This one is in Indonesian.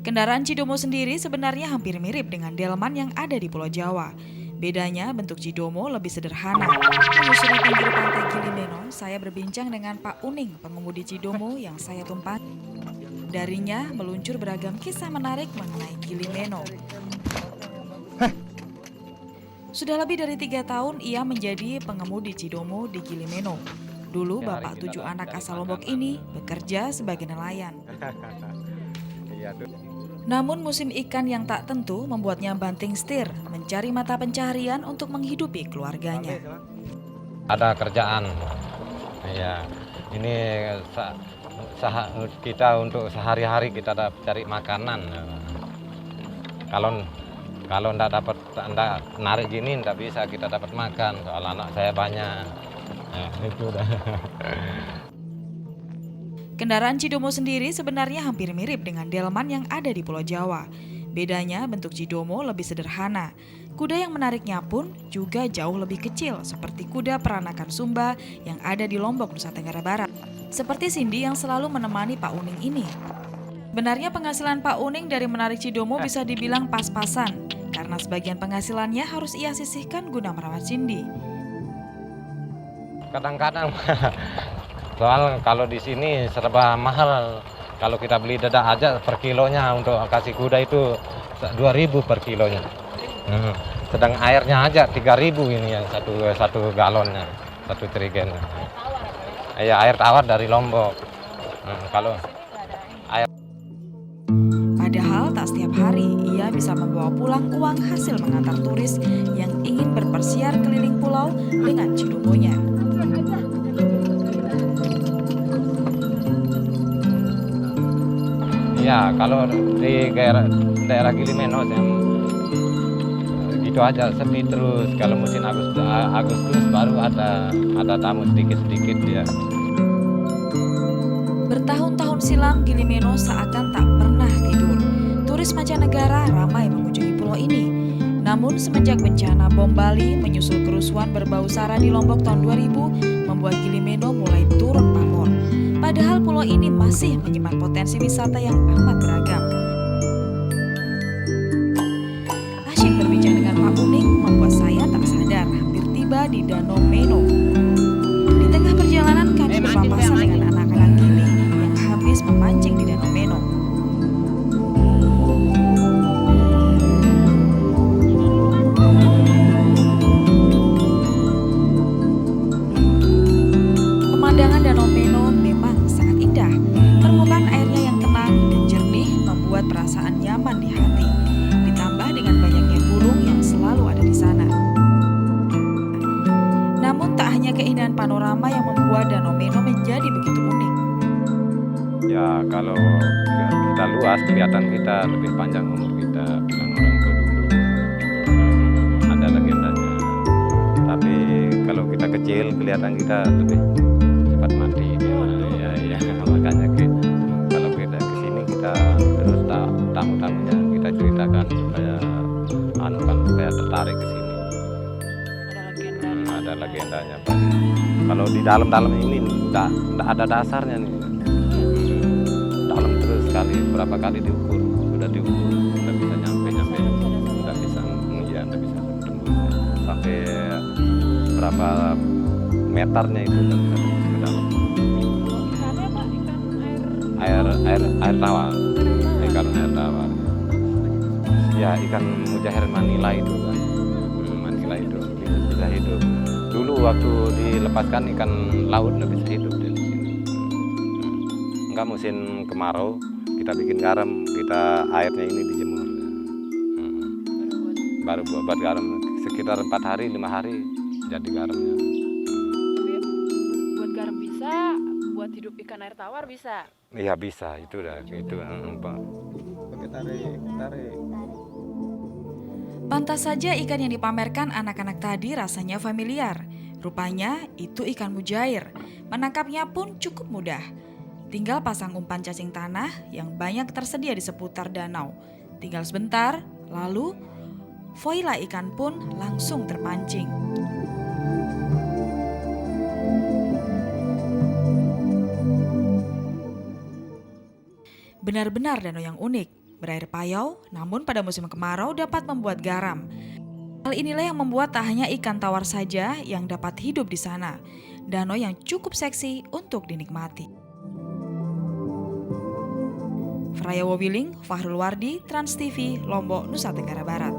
Kendaraan Cidomo sendiri sebenarnya hampir mirip dengan delman yang ada di Pulau Jawa. Bedanya bentuk Cidomo lebih sederhana. Menyusuri pinggir pantai Gilimeno, saya berbincang dengan Pak Uning, pengemudi Cidomo yang saya tumpangi. Darinya meluncur beragam kisah menarik mengenai Gilimeno. Sudah lebih dari 3 tahun ia menjadi pengemudi Cidomo di Gilimeno. Dulu bapak 7 anak asal Lombok ini bekerja sebagai nelayan. Namun musim ikan yang tak tentu membuatnya banting setir mencari mata pencaharian untuk menghidupi keluarganya. Ada kerjaan, ya ini kita untuk sehari-hari kita cari makanan. Kalau ndak narik gini ndak bisa kita dapat makan. Soal anak saya banyak. Itu udah. Kendaraan Cidomo sendiri sebenarnya hampir mirip dengan delman yang ada di Pulau Jawa. Bedanya bentuk Cidomo lebih sederhana. Kuda yang menariknya pun juga jauh lebih kecil seperti kuda peranakan Sumba yang ada di Lombok, Nusa Tenggara Barat. Seperti Cindy yang selalu menemani Pak Uning ini. Benarnya penghasilan Pak Uning dari menarik Cidomo bisa dibilang pas-pasan karena sebagian penghasilannya harus ia sisihkan guna merawat Cindy. Kadang-kadang soal kalau di sini serba mahal. Kalau kita beli dadak aja per kilonya untuk kasih kuda itu 2.000 per kilonya. Sedang airnya aja 3.000 ini yang satu galonnya, satu trigen. Ya air tawar dari Lombok. Kalau air. Padahal tak setiap hari ia bisa membawa pulang uang hasil mengantar turis yang ingin berpersiar keliling pulau dengan Cidomonya. Ya kalau di daerah Gilimeno gitu aja sepi terus. Kalau musim Agustus baru ada tamu sedikit-sedikit ya. Bertahun-tahun silam Gilimeno seakan tak pernah tidur. Turis mancanegara ramai mengunjungi pulau ini. Namun semenjak bencana bom Bali menyusul kerusuhan berbau sara di Lombok tahun 2000 membuat Gilimeno mulai turun pamor. Padahal pulau ini masih menyimpan potensi wisata yang amat beragam. Asyik berbincang dengan Pak Uning membuat saya tak sadar hampir tiba di Danau Meno. Di tengah perjalanan kami berpapasan dengan anak-anak Gili yang habis memancing di Danau Meno. Pemandangan Danau Meno memang sangat indah. Permukaan airnya yang tenang dan jernih membuat perasaan nyaman di hati. Ditambah dengan banyaknya burung yang selalu ada di sana. Namun tak hanya keindahan panorama yang membuat Danau Meno menjadi begitu unik. Ya kalau kita luas kelihatan kita lebih panjang umur kita, bilang orang tua dulu. Ada legendanya. Tapi kalau kita kecil kelihatan kita lebih cepat mati. Ya makanya kalau kita kesini kita terus tamu-tamunya kita ceritakan supaya tertarik ke sini. Ada legendanya Pak. Kalau di dalam-dalam ini enggak ada dasarnya nih. Dalam terus berapa kali diukur, sudah bisa nyampe, sudah bisa tembus sampai berapa meternya itu kan ke dalam. Ikannya apa? Air tawar. Ikan air tawar. Ya ikan mujair Manila itu kan. Manila itu bisa hidup. Dulu waktu dilepaskan ikan laut nggak bisa hidup di sini. Enggak musim kemarau kita bikin garam, airnya ini dijemur. Baru buat garam sekitar 4 hari 5 hari jadi garamnya. Tapi buat garam bisa, buat hidup ikan air tawar bisa. Iya bisa, itu dah itu Pak. Pakai tarik. Pantas saja ikan yang dipamerkan anak-anak tadi rasanya familiar. Rupanya itu ikan mujair. Menangkapnya pun cukup mudah. Tinggal pasang umpan cacing tanah yang banyak tersedia di seputar danau. Tinggal sebentar, lalu voila ikan pun langsung terpancing. Benar-benar danau yang unik. berair payau, namun pada musim kemarau dapat membuat garam. Hal inilah yang membuat tak hanya ikan tawar saja yang dapat hidup di sana. Danau yang cukup seksi untuk dinikmati. Fraya Wowiling, Fahrul Wardi, Trans TV, Lombok, Nusa Tenggara Barat.